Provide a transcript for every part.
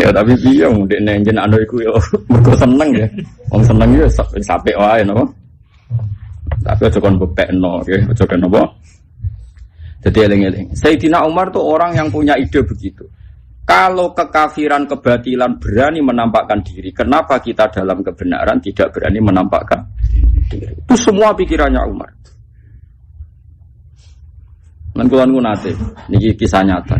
Ya tapi piye wong dekne jenengan iku yo mergo seneng ya. Wong seneng yo sampe wae napa. Tapi aja kon bepekno nggih, aja kon napa. Jadi eling-eling. Sayyidina Umar tuh orang yang punya ide begitu. Kalau kekafiran, kebatilan berani menampakkan diri, kenapa kita dalam kebenaran tidak berani menampakkan diri? Itu semua pikirannya Umar. Lan kula niku nate, niki kisah nyata.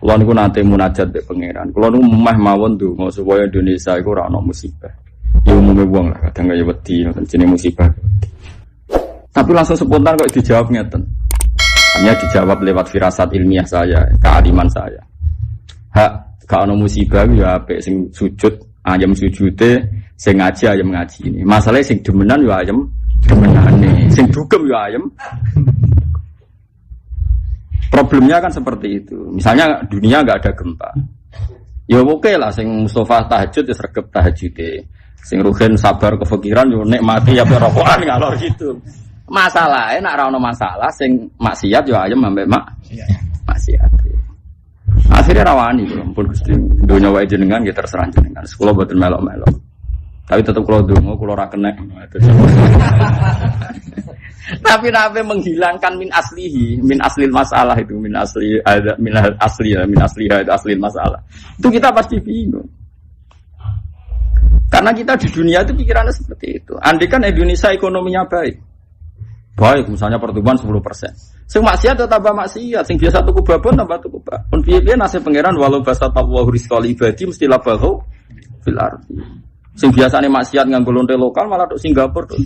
Kula niku nate munajat mbek pangeran. Kula niku meh mawon donga supaya Indonesia iku ora ana musibah. Ya umume wong lah kadang kaya wedi jenenge musibah. Tapi langsung spontan kok dijawab ngeten. Hanya dijawab lewat firasat ilmiah saya, kealiman saya. Hak gak ana musibah ya apik sing sujud ayam sujude, sing ngaji ayam ngaji ini. Masalahnya sing demenan ya ayam demenane, sing dugem ya ayam. Problemnya kan seperti itu. Misalnya dunia enggak ada gempa. Ya oke lah sing Mustafa tahajud ya sregep tahajude. Sing Ruhin sabar kefikiran yo nikmati ya rokokan kalau gitu. Masalahnya nek ora ono masalah sing maksiat yo ayam ambek maksiat. Akhirnya rawani kula pun Gusti donya wae jenengan nggih terserah jenengan. Kula boten melok-melok. Tapi tetep kula donga kula ora kenek. Tapi nabi menghilangkan min aslil masalah itu min asli masalah. Itu kita pasti bingung. Karena kita di dunia itu pikirannya seperti itu. Andai kan Indonesia ekonominya baik, misalnya pertumbuhan 10%. Sing maksiat tetap tambah maksiat, sing biasa tuku babon tambah tuku babon. Pun piye-piye nasib pangeran walau basatallahu rizqal ibadi mesti labahu fil ardi. Sing biasane maksiat nganggo lonte lokal malah tok Singapura tok.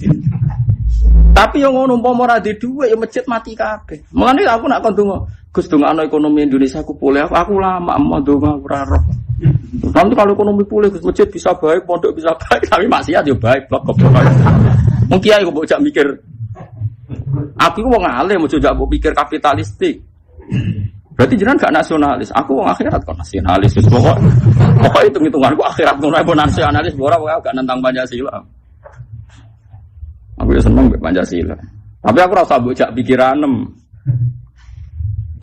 Tapi yang ngono umpama ora di dhuwit ya masjid mati kabeh. Mulane aku nak kon donga, Gus dongakno ekonomi Indonesia aku pulih. Aku lama mau donga ora roh. Nanti kalau ekonomi pulih Gus masjid bisa baik, pondok bisa baik, tapi maksiat ya baik blok goblok. Mung kiai kok mbok jak mikir. Aku wong alim ojo jak mbok pikir kapitalistik. Berarti jenengan gak nasionalis. Aku wong akhirat kok nasionalis. Pokok hitung-hitunganku akhirat ngono ae nasionalis ora gak nentang Pancasila. Aku ya seneng mbek Pancasila. Tapi aku rasa mbok jak pikiranem.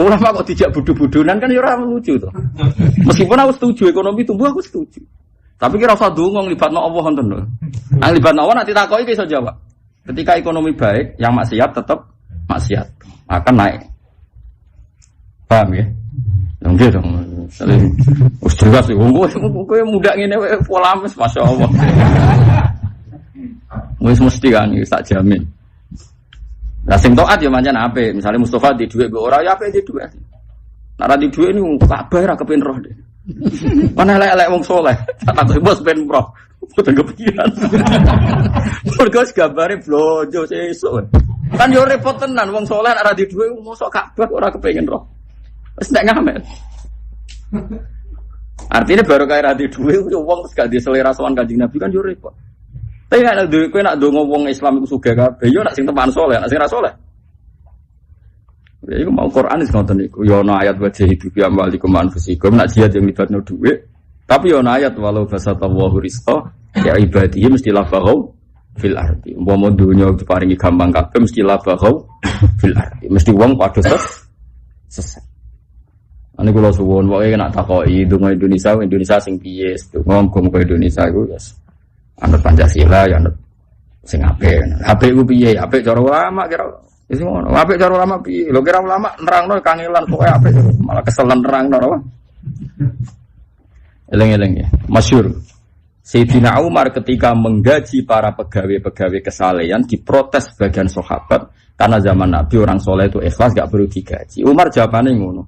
Ulama kok dijak bodho-bodhonan kan ya ora lucu to. Meskipun aku setuju ekonomi tumbuh aku setuju. Tapi kira usah ndonga nglibatno Allah ngoten lho. Nang nglibatno Allah nek ditakoki iso jawab. Ketika ekonomi baik, yang maksiat tetap maksiat akan naik. Paham ya? Nggih dong. Wis jelas iki wong kowe muda ngene pola wis masyaallah. Wis mesti kan iki tak jamin. Lah sing taat ya pancen apik. Misale Mustafa di dhuwit mbok ora ya apik di dhuwit. Nek ora di dhuwit niku kabeh ra kepen roh. Kan elek-elek wong saleh. Tak bos ben roh. Boten kepikiran. Mergo gambare blojo sesuk. Kan yo repot tenan wong saleh nek ora di dhuwit mosok kabeh ora kepengin roh. Wis nek ngamel. Artinya baru kaya ra di dhuwit wong wis gak di selera sowan Kanjeng Nabi kan yo repot. Tapi nek kowe nak ndonga wong Islam iku sugih kabeh, yo nak sing teman saleh, nak sing ra saleh. Ya iku mau Quran wis ngoten niku. Yo ana ayat wajah hidup ya malikum anfusikum, nak jihad yang libatno dhuwit. Tapi yo ana ayat walau basatallahu rizqa ya ibadihi mesti lafahu fil ardi. Umpama dunya diparingi gampang kabeh mesti lafahu fil ardi. Mesti wong padha sesat. Ane kula suwun pokoke nek takoki donga Indonesia sing piye, donga muga Indonesia iku wis anut Pancasila ya anut sing apik. Apik ku piye? Apik cara ulama kira wis ngono. Apik cara ulama piye? Lho kira ulama nerangno kangelan pokoke apik malah keselen nerangno apa? Eleng-eleng ya. Masyhur. Sayyidina Umar ketika menggaji para pegawai-pegawai kesalehan diprotes sebagian sahabat karena zaman Nabi orang soleh itu ikhlas gak perlu digaji. Umar jawabannya ngono.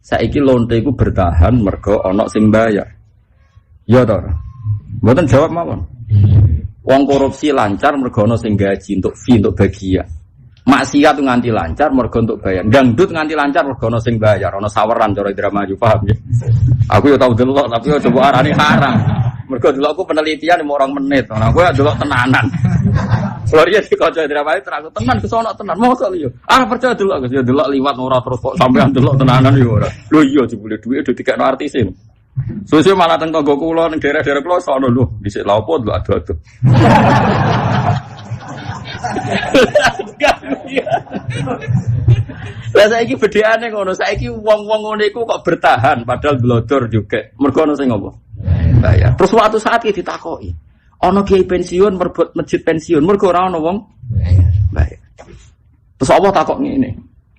Saiki lonte iku bertahan mergo ana sing bayar. Ya to. Mboten jawab mawon. Wong korupsi lancar mergo ana sing gaji untuk fee untuk bagian. Maksiat nganti lancar mergo untuk bayar. Dangdut nganti lancar mergo ana sing bayar. Ana saweran cara drama yo paham ya. Aku yo tau delok tapi yo coba arane haram. Mergo delokku penelitian 2 menit. Nah kowe delok tenanan. Soalnya di kaca drama itu terang tenan kesono tenan. Mosok yo. Ah percaya delok Gus yo delok liwat ora terus kok sampean delok tenanan yo ora. Lho iya jebule dhuwit do dikekno artisin. Susu malah teng tangga kula ning daerah-daerah kula sono lho, dhisik lha opo lho adu-adu. Lah saiki bedheane ngono, saiki wong-wong ngono iku kok bertahan padahal blodor juga. Mergo ono sing ngopo? Bayar. Terus suatu saat iki ditakoki. Ono kiai pensiun merbot masjid pensiun, mergo ora ono wong bayar. Terus Allah takok ngene.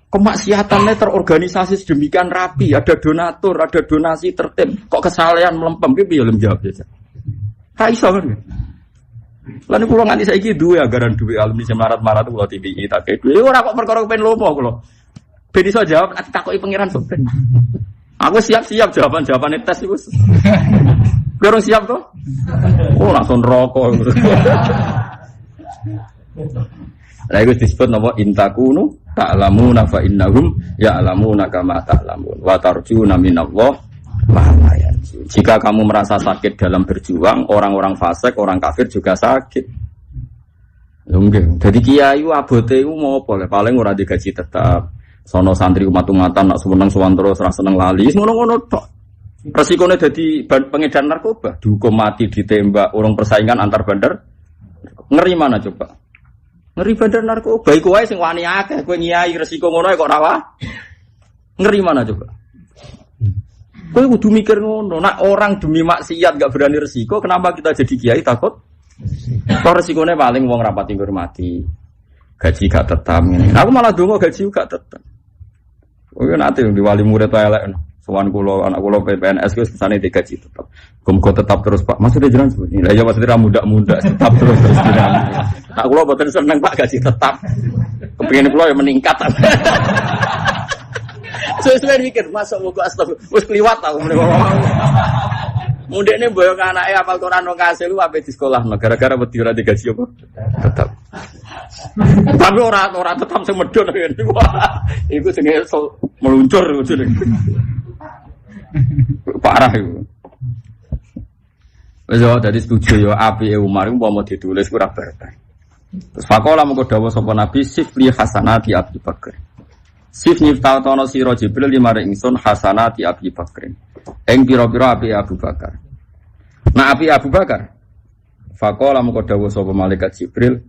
Kemaksiatannya terorganisasi sedemikian rapi, ada donatur, ada donasi tertib. Kok kesalahan melempem ki piye lem jawab ya. Ta iso kan. Lan kula nganti saiki duwe anggaran duwe alumni sing marat-marat kula TPI tak duwe. Ora kok perkara pengen lomo kula. Ben iso jawab ditakoki pangeran soben. Aku siap-siap jawaban-jawabane tes iku. Kurang siap to? Oh langsung rokok. Lah iku disebut napa intakunu ta'lamuna fa innahum ya'lamuna kama ta'lamun wa tarjuna minallah ma la yarju. Jika kamu merasa sakit dalam berjuang, orang-orang fasik, orang kafir juga sakit. Lho nggih. Dadi kiai abote iku mau apa? Paling ora digaji tetap. Sono santri umat-umatan nak seneng sowan terus ora seneng lali. Ngono-ngono tok. Resikone dadi pengedar narkoba, dihukum mati, ditembak, urung persaingan antar bandar. Ngeri mana coba? Ngeri bandar narkoba, iku wae sing wani akeh, kowe nyai resiko ngono kok ora wae. Ngeri mana coba? Kowe kudu mikir ngono, nak orang demi maksiat gak berani resiko, kenapa kita jadi kiai takut? Kok resikone paling wong rapati ngurmati. Gaji gak tetap ngene. Aku malah donga gaji gak tetap. Oh ya nanti di wali murid elek no. Sowan kula anak kula PPNS wis kesane digaji tetap. Muga tetap terus Pak. Maksudnya jenengan seperti lah ya maksudnya ra muda-muda tetap terus jenengan. Nak kula boten seneng Pak gaji tetap. Kepengin kula ya meningkat. Sesuai mikir masuk muga astagfirullah. Wis kliwat aku mrene ngomong. Mundekne mboyo anake hafal Quran nang kasil lu ape di sekolah gara-gara wedi ora digaji apa? Tetap. Tapi ora tetap sing medhon ngene. Iku sing meluncur jeneng. Parah itu. Wis yo dadi setuju yo apike Umar iku mau ditulis ora barbar. Terus faqala mengko dawuh sapa Nabi sifli hasanati Abi Bakar. Sif nyiptatono sira Jibril limare ingsun hasanati Abi Bakar. Ing pira-pira apike Abu Bakar. Nah apike Abu Bakar. Faqala mengko dawuh sapa malaikat Jibril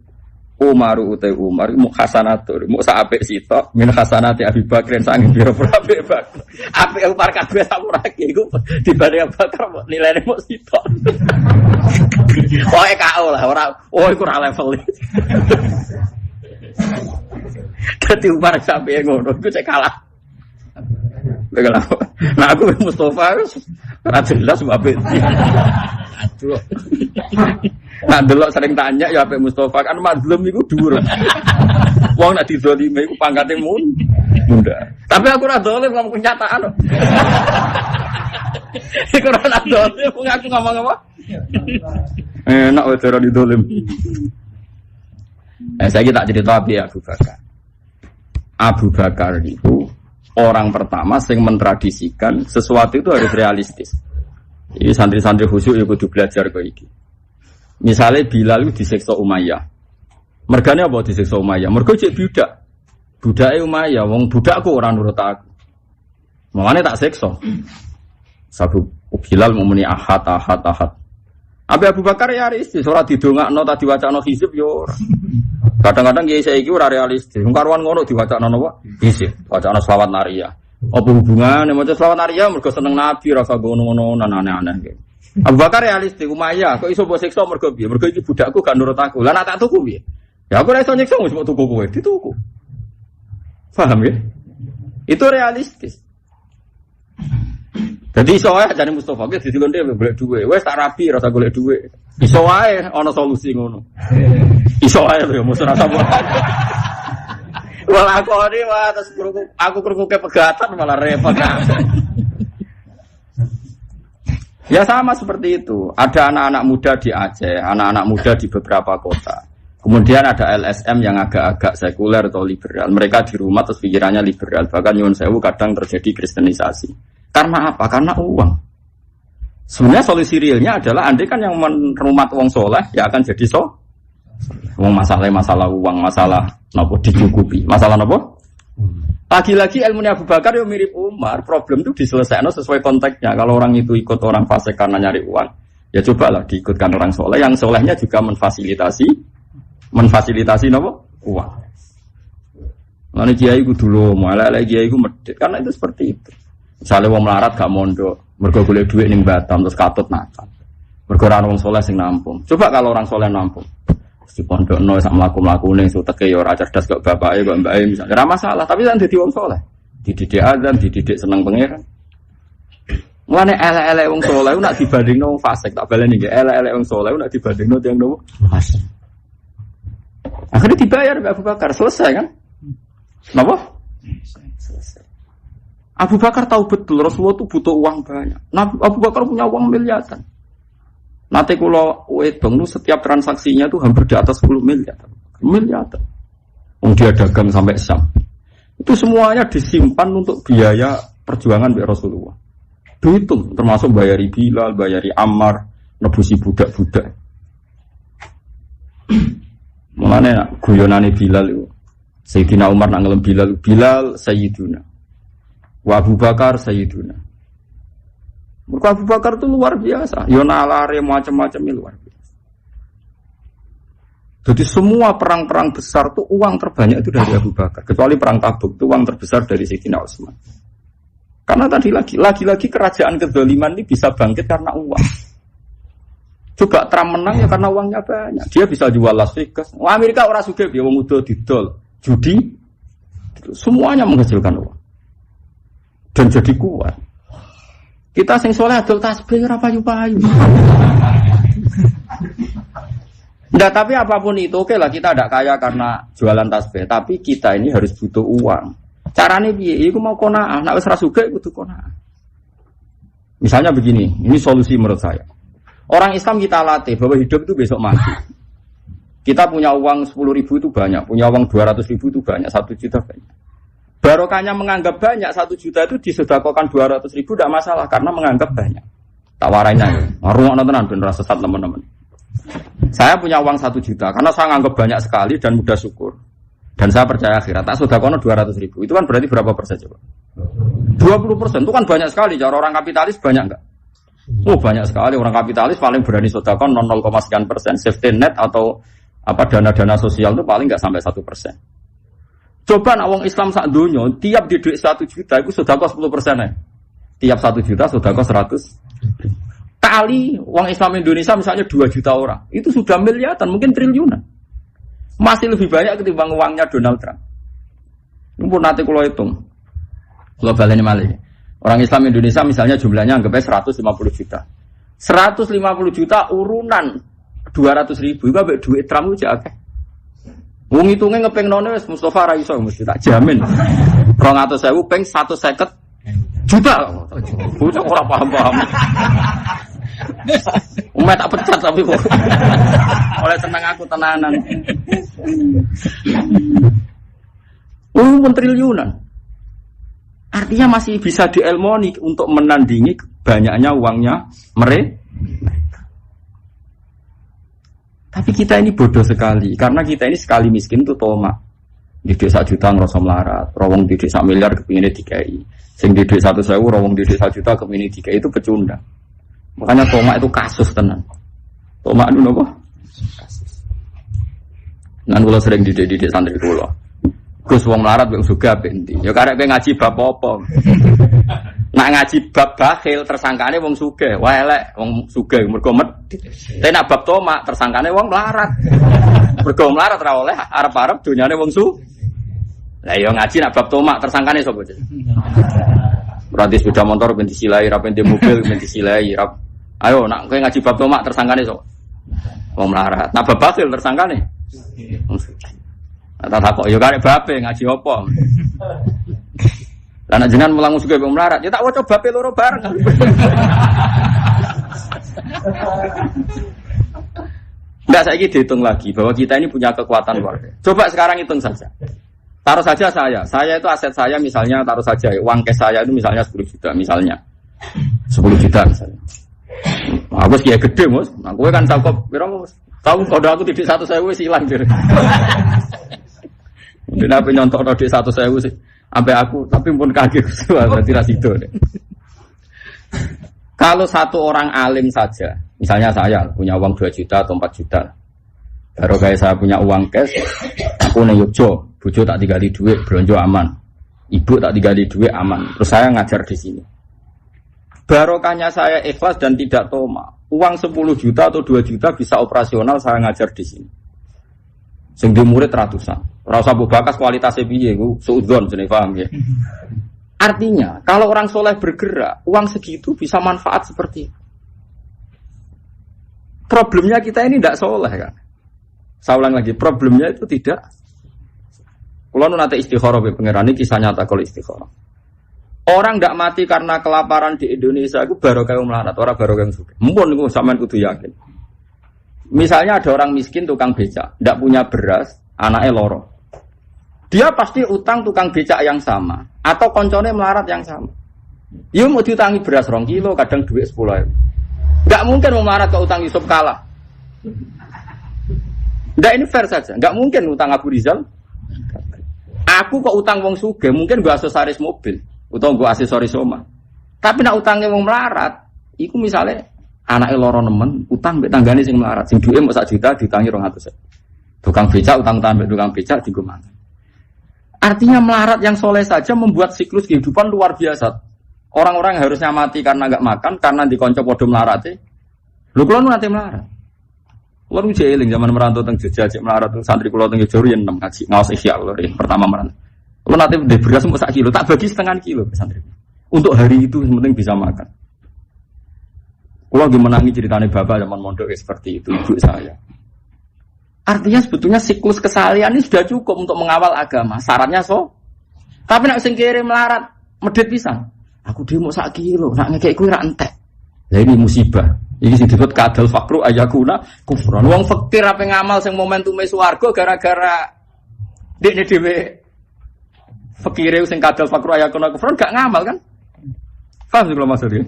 Umaru utai Umar mu hasanatur mu sak apik sitok min hasanati Abi Bakar sange pira-pira apik Bakar. Apik Umar kabeh samurake iku dibanding Abu Bakar nilainya mu sitok. Pokoke KO lah ora iku ora level. Dadi Umar sampe ngono iku cek kalah. Begal aku. Nah aku Mustafa ora jelas apik. Aduh. Nah delok sering tanya ya apik Mustafa kan mazlum iku dhuwur. Wong nek dizalime iku pangkate munda. Tapi aku ora dolim ngomong kenyataan. Iku ora dolim aku ngomong apa? Enak wae ora didolim. Saya tak cerita api Abu Bakar. Abu Bakar itu orang pertama yang mentradisikan sesuatu itu harus realistis. Ini santri-santri khusyuk ya kudu belajar kok iki. Misalnya Bilal itu disiksa Umayyah. Mergane apa disiksa Umayyah? Mergo cek budak. Budake Umayyah, wong budakku ora nurut aku. Mangane tak siksa. Sabu Bilal muni ahad. Abu Bakar ya realistis, ora didongakno ta diwacana hizib yo ora. Kadang-kadang kiai saiki ora realistis. Wong karuan ngono diwacana napa? Hizib, wacana selawat nariyah. Apa hubungane maca selawat nariyah mergo seneng Nabi rasa ngono-ngono aneh-aneh. Abu Bakar realistis, Umayyah kok iso mbok siksa mergo piye? Mergo iki budakku gak nurut aku. Lah nek tak tuku piye? Ya aku ora iso nyiksa wis mbok tuku kowe, dituku. Paham ya? Itu realistis. Jadi iso wae jane Mustofa ki didilon dhewe golek dhuwit. Wis tak rapi rasa golek dhuwit. Iso wae ana solusi ngono. Iso wae lho mesti rasa buat. Wala aku ini wah terus aku kerukuk pegatan malah repot. Ya sama seperti itu. Ada anak-anak muda di Aceh, anak-anak muda di beberapa kota. Kemudian ada LSM yang agak-agak sekuler atau liberal. Mereka di rumah terus pikirannya liberal. Bahkan nyuwun sewu kadang terjadi kristenisasi. Karena apa? Karena uang. Sebenarnya solusi realnya adalah andai kan yang merumat uang soleh ya akan jadi uang masalah uang, masalah nopo dicukupi. Masalah nopo? Lagi-lagi ilmunya Abu Bakar yang mirip Umar. Problem itu diselesaikan sesuai konteksnya. Kalau orang itu ikut orang fasik karena nyari uang, ya cobalah diikutkan orang soleh. Yang solehnya juga memfasilitasi Menfasilitasi napa? Uang. Lan kiai ku dulu, malah kiai ku medhit karena itu seperti itu. Misalnya wong melarat gak mondok, mergo golek dhuwit ning Batam terus katut nakal. Mergo ora wong saleh sing nampung. Coba kalau orang saleh nampung. Di pondokno sak mlaku-mlakune suteke ya ora cerdas kok bapake kok mbake misalnya. Ora masalah, tapi kan dadi wong saleh. Dididik azan, dididik seneng pangeran. Mulane elek-elek wong saleh nak dibandingno wong fasik, tak baleni nggih. Elek-elek wong saleh nak dibandingno tiyang nopo? Fasik. Akhirnya dibayar Mbak Abu Bakar, selesai kan? Napa? Selesai. Abu Bakar tahu betul Rasulullah itu butuh uang banyak. Nah, Abu Bakar punya uang miliaran. Nanti kalau wedong setiap transaksinya itu hampir di atas 10 miliar. Miliaran. Dia dagang sampai Syam. Itu semuanya disimpan untuk biaya perjuangan Mbak Rasulullah. Dihitung, termasuk bayari Bilal, bayari Ammar, nebusi budak-budak. Mulanya guyonane Bilal itu. Sayyidina Umar nak ngelem Bilal Sayyiduna. Wa Abu Bakar Sayyiduna. Mereka Abu Bakar itu luar biasa. Yonalare macam-macam luar biasa. Jadi semua perang-perang besar itu uang terbanyak itu dari Abu Bakar. Kecuali perang Tabuk itu uang terbesar dari Sayyidina Utsman. Karena tadi lagi-lagi kerajaan kezaliman ini bisa bangkit karena uang. Coba Trump menang ya karena uangnya banyak. Dia bisa jual Las Vegas. Amerika orang sugih ya wong udah didol, judi. Semuanya menghasilkan uang. Dan jadi kuat. Kita sing soleh adol tasbih ora payu-payu. Nggak, tapi apapun itu oke lah kita tidak kaya karena jualan tasbih, tapi kita ini harus butuh uang. Carane piye? Iku mau qanaah, nek wis ra sugih kudu qanaah. Misalnya begini, ini solusi menurut saya. Orang Islam kita latih bahwa hidup itu besok mati. Kita punya uang 10.000 itu banyak, punya uang 200.000 itu banyak, 1 juta banyak. Barokahnya menganggap banyak, 1 juta itu disedekahkan 200.000 tidak masalah karena menganggap banyak. Tawarannya ya, ngarungokno tenan ben rasa sesat teman-teman. Saya punya uang 1 juta karena saya menganggap banyak sekali dan mudah syukur. Dan saya percaya akhirat, tak sedekahno 200.000. Itu kan berarti berapa persen coba? 20%, itu kan banyak sekali. Cara orang kapitalis banyak enggak? Oh banyak sekali, orang kapitalis paling berani sedekah 0, sekian persen. Safety net atau apa dana-dana sosial itu paling enggak sampai 1%. Coba nak wong Islam sak donya, tiap di duit 1 juta itu sedekah 10% ya. Tiap 1 juta sedekah 100. Kali wong Islam Indonesia misalnya 2 juta orang, itu sudah miliaran, mungkin triliunan. Masih lebih banyak ketimbang uangnya Donald Trump. Ini pun nanti kalau hitung. Kalau baleni malih. Orang Islam Indonesia misalnya jumlahnya anggapnya 150 juta. 150 juta urunan 200.000 itu ambek duit Trump itu akeh. Wong hitungnya ngepeng none wis Mustafa ra iso mesti tak jamin. 200.000 peng 150 juta. Bocah ora paham-paham. Umat tak pecat tapi kok. Oleh seneng aku tenanan. Triliunan. Artinya masih bisa dielmoni untuk menandingi banyaknya uangnya mereka. Tapi kita ini bodoh sekali karena kita ini sekali miskin itu tomak. Didik 1 juta ngerasa melarat, rawong didik 1 miliar kepinginnya dikai. Sing didik 100.000, rawong didik 1 juta kepingin dikai itu pecundang. Makanya tomak itu kasus tenan. Tomak itu apa? Kasus. Nan kula sering didik santri kula. Gus wong melarat wong sugih apik endi? Ya karek kowe ngaji bab apa? Nak ngaji bab bakhil tersangkane wong sugih. Wah elek wong sugih mergo medhit. Tapi nak bab tomak tersangkane wong melarat. Mergo melarat ora oleh arep-arep donyane wong sugih. Lah ya ngaji nak bab tomak tersangkane sapa? Berarti sepeda motor ben disilai, ra ben mobil ben disilai, ra. Ayo nak kowe ngaji bab tomak tersangkane sapa? Wong melarat. Nah bab bakhil tersangkane wong sugih. Tak takok yo karek babe ngaji apa. Lah nek jenengan mulang sugih wong melarat, ya tak waca babe loro bareng. Enggak saiki dihitung lagi bahwa kita ini punya kekuatan luar biasa. Coba sekarang hitung saja. Taruh saja saya itu aset saya misalnya taruh saja uang cash saya itu misalnya 10 juta misalnya. 10 juta misalnya. Aku kiai gede, Mas. Nah, kowe kan tahu kok pira, Mas? Tahu kode aku titik 100.000 wis ilang jare. Mungkin apa nyontok di 100.000 sih, sampai aku, tapi pun kaget berarti rasido. Kalau satu orang alim saja, misalnya saya punya uang 2 juta atau 4 juta, Baru kayak saya punya uang cash, aku nang Yogyo, bojo tak digali duit, belanja aman. Ibu tak digali duit aman. Terus saya ngajar di sini. Barokahnya saya ikhlas dan tidak toma. Uang 10 juta atau 2 juta bisa operasional saya ngajar di sini. Sing di murid ratusan. Ora usah mbok bakas kualitasnya piye iku suudzon jenenge paham ya. Artinya, kalau orang soleh bergerak, uang segitu bisa manfaat seperti itu. Problemnya kita ini tidak soleh kan. Saya ulang lagi, problemnya itu tidak. Kalau nanti istikharah be pangeran ini kisah nyata kalau istikharah. Orang tidak mati karena kelaparan di Indonesia itu baru kayak melarat, orang baru yang suka. Mungkin itu sampean kudu yakin. Misalnya ada orang miskin tukang becak, tidak punya beras, anaknya loro. Dia pasti utang tukang becak yang sama, atau koncone melarat yang sama. Dia mau diutangi beras 2 kilo, kadang duit 10.000. Tidak mungkin mau melarat ke utang Yusuf kalah. Nggak, ini fair saja. Nggak mungkin utang Abu Rizal. Aku kok utang wong sugih, mungkin gua aksesoris mobil, atau gua aksesoris rumah. Tapi nak utangnya wong melarat, iku misalnya anaknya loro nemen, utang mbek tanggane sing melarat, sing duwe mau 1 juta diutangi 200. Tukang becak utang-utang mbek tukang becak dienggo mangan. Artinya melarat yang soleh saja membuat siklus kehidupan luar biasa. Orang-orang yang harusnya mati karena nggak makan, karena dikonco podo melarate. Lho kula nu nate melarat. Kula nu jeeling zaman merantau teng Jogja cek melarat santri kula teng Jogja yen 6 ngaji ngaos Ihya kula pertama merantau. Kula nate ndek beras mau 1 kilo, tak bagi setengah kilo ke santri. Untuk hari itu yang penting bisa makan. Kula lagi menangi ceritane bapak zaman mondok seperti itu ibu saya. Artinya sebetulnya siklus kesalian ini sudah cukup untuk mengawal agama. Syaratnya Tapi nak sing kiri melarat medhit pisan. Aku dhewe mau 1 kilo, nak ngekek kuwi ra entek. Lah ini musibah. Iki sing disebut kadal fakru ayakuna kufran. Wong fakir ape ngamal sing momentume swarga gara-gara dekne dhewe fakire sing kadal fakru ayakuna kufran gak ngamal kan? Paham kalau maksudnya?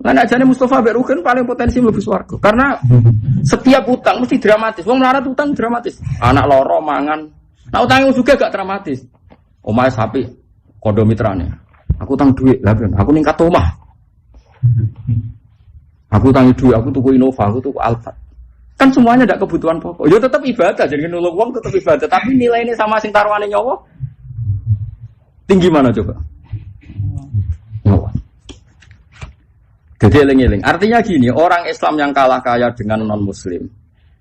Lah nek jane Mustafa mbek Rugen paling potensi mlebu swarga. Karena setiap utang mesti dramatis. Wong melarat utang dramatis. Anak loro mangan. Nah utangnya juga gak dramatis. Omahe sapi kondo mitrane. Aku utang duit, lah aku ningkat omah. Aku utang duit, aku tuku Innova, aku tuku Alphard. Kan semuanya ada kebutuhan pokok. Ya tetap ibadah, jadi nulung wong tetap ibadah, tapi nilai ini sama sing taruhane nyawa tinggi mana coba? Nyawa. Jadi eling-eling. Artinya gini, orang Islam yang kalah kaya dengan non muslim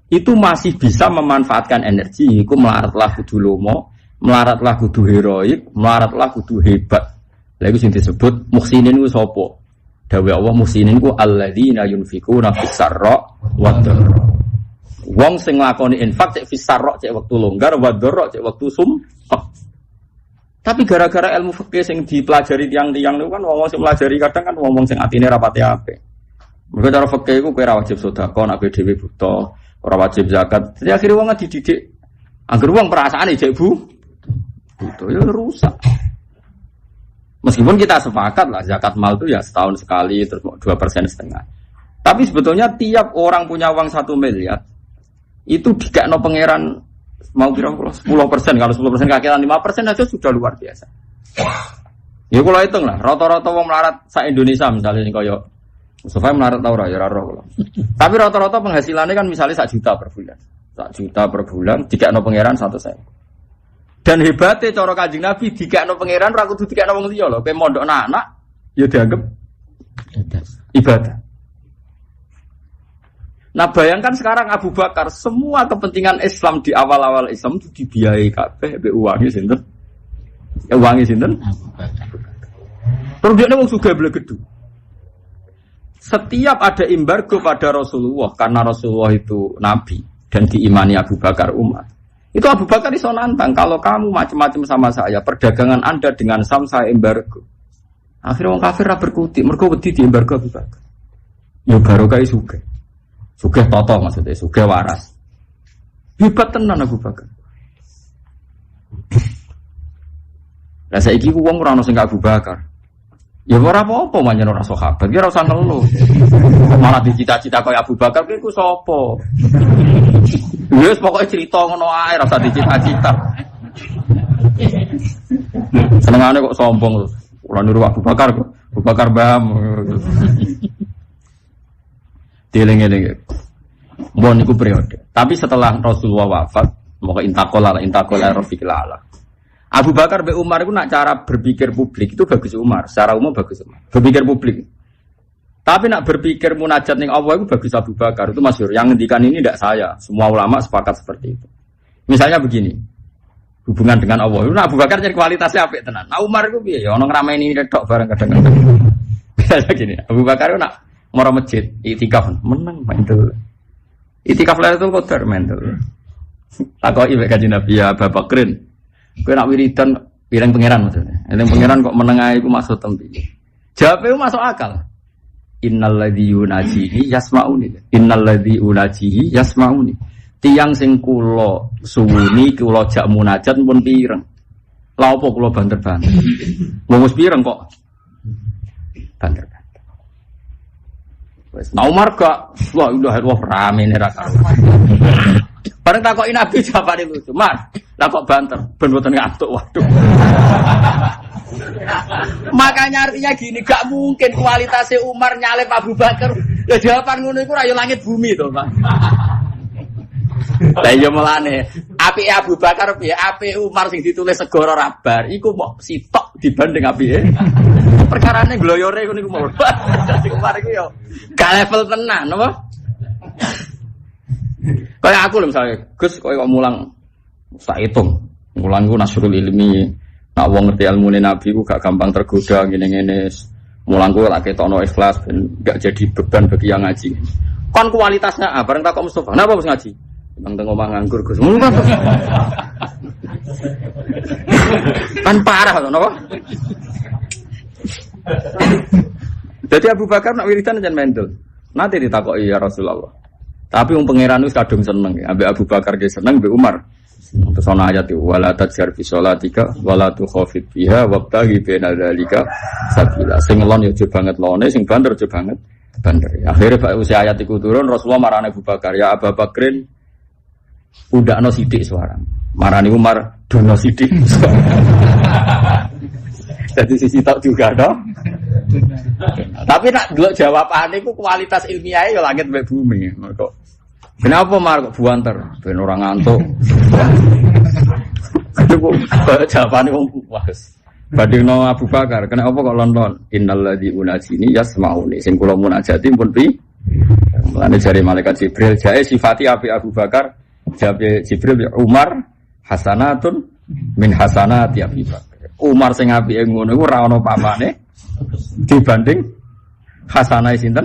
itu masih bisa memanfaatkan energi. Iku melaratlah kudu lomo, melaratlah kudu heroik, melaratlah kudu hebat. Lagi sing disebut muhsinin ku sapa? Dawe Allah muhsinin ku alladzina yunfikuna fis sarra wa dharra. Wong sing nglakoni infak cek fis sarra cek wektu longgar wa dharra cek wektu sumpek. Tapi gara-gara ilmu fikih sing dipelajari tiang-tiang niku kan wong sing pelajari kadang kan wong sing atine rapate apik. Mergo cara fikih iku kowe ora wajib sedekah nek dhewe buta, ora wajib zakat. Jadi akhire wong dididik angger wong perasaane jek buta ya rusak. Meskipun kita sepakat lah zakat mal itu ya setahun sekali terus 2,5%. Tapi sebetulnya tiap orang punya uang 1 miliar itu dikakno pangeran mau kira-kira 10%. Kalau 10% kakiran 5% aja sudah luar biasa. Ya kalau hitung lah rata-rata wong melarat sa Indonesia misalnya kaya Mustafa melarat tau ora ya ora roh. Tapi rata-rata penghasilannya kan misalnya 1 juta per bulan. 1 juta per bulan dikakno pangeran 100.000. Dan hebatnya cara Kanjeng Nabi dikakno pangeran ora kudu dikakno wong liya lho. Kowe mondok anak ya dianggap ibadah. Nah bayangkan sekarang Abu Bakar semua kepentingan Islam di awal-awal Islam itu dibiayai kabeh mbek uangnya sinten? Ya uangnya sinten? Abu Bakar. Terus dia wong sugih blegedu. Setiap ada embargo pada Rasulullah karena Rasulullah itu nabi dan diimani Abu Bakar Umar. Itu Abu Bakar iso nantang kalau kamu macam-macam sama saya, perdagangan Anda dengan Sam saya embargo. Akhirnya orang kafir ra berkutik, mergo wedi di embargo Abu Bakar. Ya barokah sugih. Sugih toto maksudnya, sugih waras. Hebat tenan Abu Bakar. Lah saiki ku wong ora ono sing Abu Bakar. Ya ora apa-apa manjen ora sahabat, ki ora usah ngeluh. Malah dicita-cita kaya Abu Bakar ki ku sapa? Wes pokoknya cerita ngono ae rasa dicita-cita. Senengane kok sombong. Ora niru Abu Bakar kok. Abu Bakar bam. Dieling-eling. Mohon niku periode. Tapi setelah Rasulullah wafat, moga intakola rafiqil ala. Abu Bakar be Umar itu nak cara berpikir publik itu bagus Umar, secara umum bagus Umar. Berpikir publik. Tapi nak berpikir munajat ning Allah itu bagus Abu Bakar, itu masyhur. Yang ngendikan ini tidak saya, semua ulama sepakat seperti itu. Misalnya begini, hubungan dengan Allah. Nah Abu Bakar jadi kualitasnya apik tenan. Nah Umar itu piye? Ya ono ngrameni tok bareng kadang-kadang. Misalnya gini, Abu Bakar itu nak mara masjid, iktikaf meneng main tuh. Iktikaf Lailatul Qadar main tuh. Takoki mek Kanjeng Nabi ya Abu Bakrin. Kowe nak wiridan pirang pangeran maksudnya. Yang pangeran kok menengah iku maksud tempi. Jawabe masuk akal. Innalladzi yunajihi yasmauni. Innalladzi unajihi yasmauni. Tiang sing kula suwuni kula jak munajat pun pireng. Lha opo kula banter-banter. Wong wis pireng kok. Banter-banter. Wis Umar gak wah udah rame nek ra karo. Bareng takoki Nabi jawabane lucu. Mas, lah kok banter ben mboten ngantuk waduh. Makanya artinya gini, gak mungkin kualitasnya Umar nyalip Abu Bakar. Ya jawaban ngono iku ra yo langit bumi to, Pak. Lah iya mulane, apike Abu Bakar piye? Apike Umar sing ditulis segara rabar iku mok sitok dibanding apike. Perkarane gloyore ngono iku mawon. Dadi Umar iku yo gak level tenan, apa? Kayak aku lho misalnya, Gus kowe kok mulang tak hitung. Mulang ku nasrul ilmi. Nak wong ngerti ilmune Nabi ku gak gampang tergoda ngene-ngene. Mulang ku lak ketokno ikhlas ben gak jadi beban bagi yang ngaji. Kon kualitasnya bareng takok Mustofa. Napa wis ngaji? Bang teng omah nganggur Gus. Kan parah to napa? Jadi Abu Bakar nak wiridan jan mendel. Nanti ditakoki ya Rasulullah. Tapi wong pangeran wis kadung seneng, ambek Abu Bakar ge seneng, ambek Umar. Terus ana ayat itu wala tajhar fi sholatika wala tukhafit fiha wabtaghi baina dzalika sabila. Sing lon yo aja banget lone, sing banter aja banget banter. Akhire Pak usia ayat iku turun Rasulullah marane Abu Bakar, ya Abu Bakrin undakno sithik suara. Marani Umar dono sithik. Jadi sisi tok juga dong. Tapi nak delok jawabane iku kualitas ilmiah ya langit mbek bumi. Kok kenapa Mar kok buanter? Ben ora ngantuk. Itu jawabane wong puas. Badheno Abu Bakar, kenapa kok lonton? Innalladzi unajini yasmauni. Sing kula munajati pun pi. Mulane jare malaikat Jibril jae sifati api Abu Bakar, jabe Jibril ya Umar hasanatun min hasanati Abi Bakar. Umar sing apike ngono iku ora ana papane dibanding hasanah sinten?